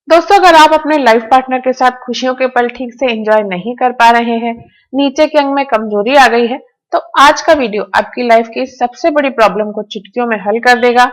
दोस्तों, अगर आप अपने लाइफ पार्टनर के साथ खुशियों के पल ठीक से एंजॉय नहीं कर पा रहे हैं, नीचे के अंग में कमजोरी आ गई है, तो आज का वीडियो आपकी लाइफ की सबसे बड़ी प्रॉब्लम को चुटकियों में हल कर देगा।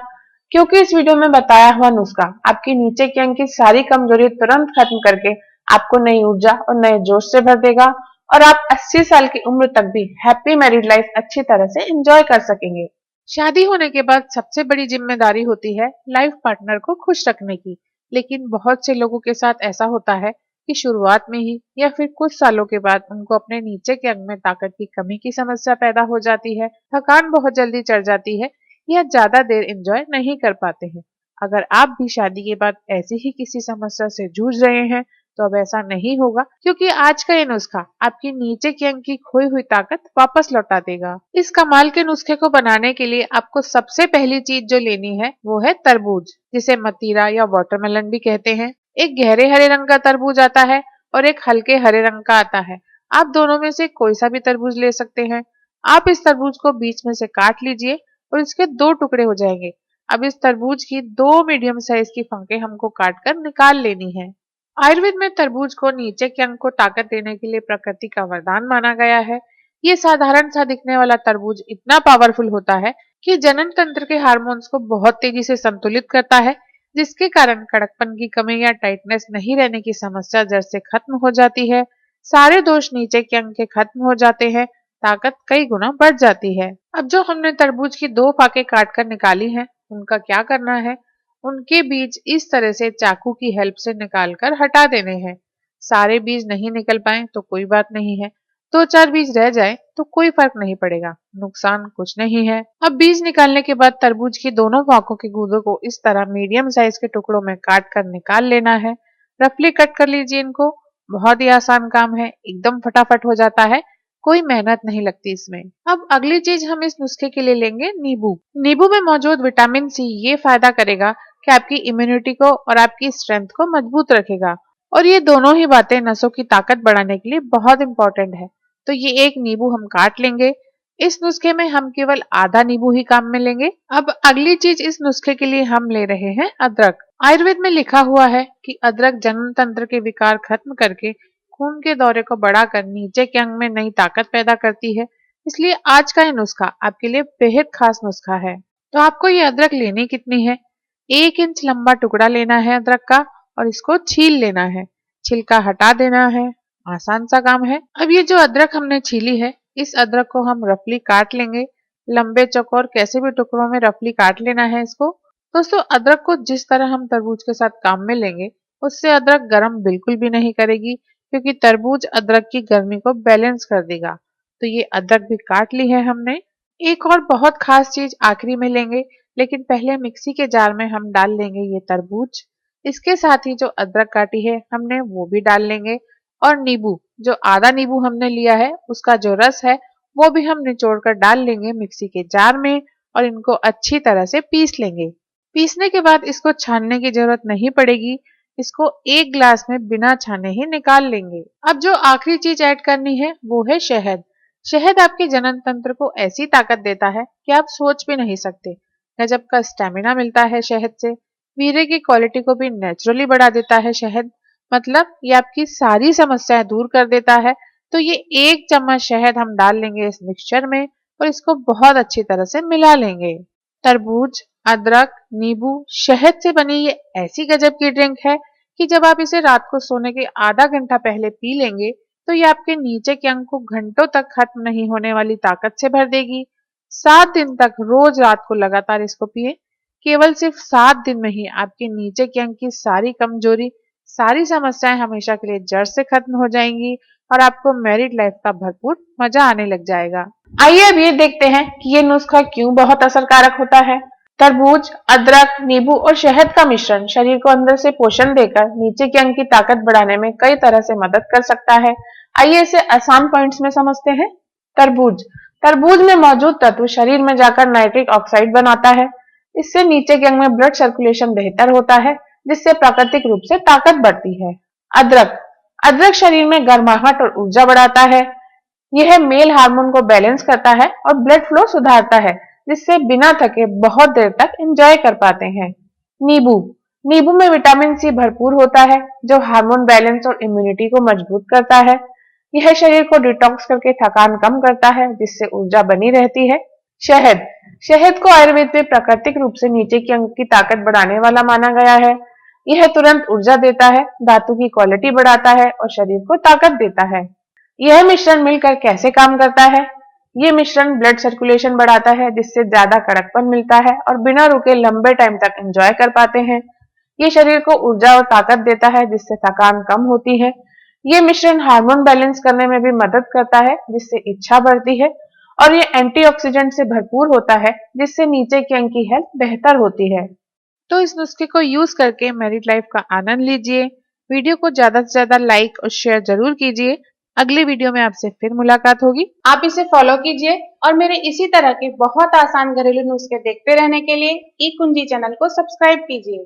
क्योंकि इस वीडियो में बताया हुआ नुस्खा आपकी नीचे के अंग की सारी कमजोरी तुरंत खत्म करके आपको नई ऊर्जा और नए जोश से भर देगा और आप 80 साल की उम्र तक भी हैप्पी मैरिड लाइफ अच्छी तरह से एंजॉय कर सकेंगे। शादी होने के बाद सबसे बड़ी जिम्मेदारी होती है लाइफ पार्टनर को खुश रखने की। लेकिन बहुत से लोगों के साथ ऐसा होता है कि शुरुआत में ही या फिर कुछ सालों के बाद उनको अपने नीचे के अंग में ताकत की कमी की समस्या पैदा हो जाती है, थकान बहुत जल्दी चढ़ जाती है या ज्यादा देर एंजॉय नहीं कर पाते हैं। अगर आप भी शादी के बाद ऐसी ही किसी समस्या से जूझ रहे हैं तो अब ऐसा नहीं होगा, क्योंकि आज का ये नुस्खा आपकी नीचे के अंग की खोई हुई ताकत वापस लौटा देगा। इस कमाल के नुस्खे को बनाने के लिए आपको सबसे पहली चीज जो लेनी है वो है तरबूज, जिसे मतीरा या वाटरमेलन भी कहते हैं। एक गहरे हरे रंग का तरबूज आता है और एक हल्के हरे रंग का आता है। आप दोनों में से कोई सा भी तरबूज ले सकते हैं। आप इस तरबूज को बीच में से काट लीजिए और इसके दो टुकड़े हो जाएंगे। अब इस तरबूज की दो मीडियम साइज की फंके हमको काट कर निकाल लेनी है। आयुर्वेद में तरबूज को नीचे के अंग को ताकत देने के लिए प्रकृति का वरदान माना गया है। ये साधारण सा दिखने वाला तरबूज इतना पावरफुल होता है कि जनन तंत्र के हार्मोन्स को बहुत तेजी से संतुलित करता है, जिसके कारण कड़कपन की कमी या टाइटनेस नहीं रहने की समस्या जड़ से खत्म हो जाती है। सारे दोष नीचे के अंग के खत्म हो जाते हैं, ताकत कई गुना बढ़ जाती है। अब जो हमने तरबूज की दो फाके काट कर निकाली हैं, उनका क्या करना है? उनके बीज इस तरह से चाकू की हेल्प से निकालकर हटा देने हैं। सारे बीज नहीं निकल पाए तो कोई बात नहीं है, दो चार बीज रह जाए तो कोई फर्क नहीं पड़ेगा, नुकसान कुछ नहीं है। अब बीज निकालने के बाद तरबूज की दोनों फाकों के गूदों को इस तरह मीडियम साइज के टुकड़ों में काट कर निकाल लेना है। रफली कट कर लीजिए इनको। बहुत ही आसान काम है, एकदम फटाफट हो जाता है, कोई मेहनत नहीं लगती इसमें। अब अगली चीज हम इस नुस्खे के लिए लेंगे नींबू। नींबू में मौजूद विटामिन सी ये फायदा करेगा कि आपकी इम्यूनिटी को और आपकी स्ट्रेंथ को मजबूत रखेगा, और ये दोनों ही बातें नसों की ताकत बढ़ाने के लिए बहुत इंपॉर्टेंट है। तो ये एक नींबू हम काट लेंगे। इस नुस्खे में हम केवल आधा नींबू ही काम में लेंगे। अब अगली चीज इस नुस्खे के लिए हम ले रहे हैं अदरक। आयुर्वेद में लिखा हुआ है कि अदरक जनन तंत्र के विकार खत्म करके खून के दौरे को बढ़ाकर नीचे के अंग में नई ताकत पैदा करती है। इसलिए आज का ये नुस्खा आपके लिए बेहद खास नुस्खा है। तो आपको ये अदरक लेनी कितनी है? 1 इंच लंबा टुकड़ा लेना है अदरक का और इसको छील लेना है। छिलका हटा देना है, आसान सा काम है। अब ये जो अदरक हमने छीली है, इस अदरक को हम रफली काट लेंगे। लंबे चौकोर कैसे भी टुकड़ों में रफली काट लेना है इसको। दोस्तों, अदरक को जिस तरह हम तरबूज के साथ काम में लेंगे, उससे अदरक गर्म बिल्कुल भी नहीं करेगी, क्योंकि तरबूज अदरक की गर्मी को बैलेंस कर देगा। तो ये अदरक भी काट ली है हमने। एक और बहुत खास चीज आखिरी में लेंगे, लेकिन पहले मिक्सी के जार में हम डाल लेंगे ये तरबूज। इसके साथ ही जो अदरक काटी है हमने वो भी डाल लेंगे, और नींबू, जो आधा नींबू हमने लिया है उसका जो रस है वो भी हम निचोड़ कर डाल लेंगे मिक्सी के जार में, और इनको अच्छी तरह से पीस लेंगे। पीसने के बाद इसको छानने की जरूरत नहीं पड़ेगी, इसको एक ग्लास में बिना छाने ही निकाल लेंगे। अब जो आखिरी चीज ऐड करनी है वो है शहद। शहद आपके जनन तंत्र को ऐसी ताकत देता है कि आप सोच भी नहीं सकते। गजब का स्टेमिना मिलता है शहद से। वीर्य की क्वालिटी को भी नेचुरली बढ़ा देता है शहद। मतलब ये आपकी सारी समस्याएं दूर कर देता है। तो ये 1 चम्मच शहद हम डाल लेंगे इस मिक्सचर में और इसको बहुत अच्छी तरह से मिला लेंगे। तरबूज, अदरक, नींबू, शहद से बनी ये ऐसी गजब की ड्रिंक है कि जब आप इसे रात को सोने के आधा घंटा पहले पी लेंगे तो ये आपके नीचे के अंग को घंटों तक खत्म नहीं होने वाली ताकत से भर देगी। 7 दिन तक रोज रात को लगातार इसको पिए। केवल सिर्फ 7 दिन में ही आपके नीचे के अंग की सारी कमजोरी, सारी समस्याएं हमेशा के लिए जड़ से खत्म हो जाएंगी और आपको मैरिड लाइफ का भरपूर मजा आने लग जाएगा। आइए अब ये देखते हैं कि ये नुस्खा क्यों बहुत असरकारक होता है। तरबूज, अदरक, नींबू और शहद का मिश्रण शरीर को अंदर से पोषण देकर नीचे के अंग की ताकत बढ़ाने में कई तरह से मदद कर सकता है। आइए इसे आसान पॉइंट्स में समझते हैं। तरबूज। तरबूज में मौजूद तत्व शरीर में जाकर नाइट्रिक ऑक्साइड बनाता है। इससे नीचे के अंग में ब्लड सर्कुलेशन बेहतर होता है, जिससे प्राकृतिक रूप से ताकत बढ़ती है। अदरक। अदरक शरीर में गर्माहट और ऊर्जा बढ़ाता है। यह मेल हार्मोन को बैलेंस करता है और ब्लड फ्लो सुधारता है, जिससे बिना थके बहुत देर तक एंजॉय कर पाते हैं। नींबू। नींबू में विटामिन सी भरपूर होता है जो हार्मोन बैलेंस और इम्यूनिटी को मजबूत करता है। यह शरीर को डिटॉक्स करके थकान कम करता है जिससे ऊर्जा बनी रहती है। शहद शहद को आयुर्वेद में प्राकृतिक रूप से नीचे के अंग की ताकत बढ़ाने वाला माना गया है। यह तुरंत ऊर्जा देता है, धातु की क्वालिटी बढ़ाता है और शरीर को ताकत देता है। यह मिश्रण मिलकर कैसे काम करता है? ये मिश्रण ब्लड सर्कुलेशन बढ़ाता है जिससे ज्यादा कड़कपन मिलता है और बिना रुके लंबे टाइम तक एंजॉय कर पाते हैं। ये शरीर को ऊर्जा और ताकत देता है जिससे थकान कम होती है। ये मिश्रण हार्मोन बैलेंस करने में भी मदद करता है जिससे इच्छा बढ़ती है और ये एंटीऑक्सीडेंट से भरपूर होता है जिससे नीचे के अंग की हेल्थ बेहतर होती है। तो इस नुस्खे को यूज करके मैरिड लाइफ का आनंद लीजिए। वीडियो को ज्यादा से ज्यादा लाइक और शेयर जरूर कीजिए। अगली वीडियो में आपसे फिर मुलाकात होगी। आप इसे फॉलो कीजिए और मेरे इसी तरह के बहुत आसान घरेलू नुस्खे देखते रहने के लिए ई कुंजी चैनल को सब्सक्राइब कीजिए।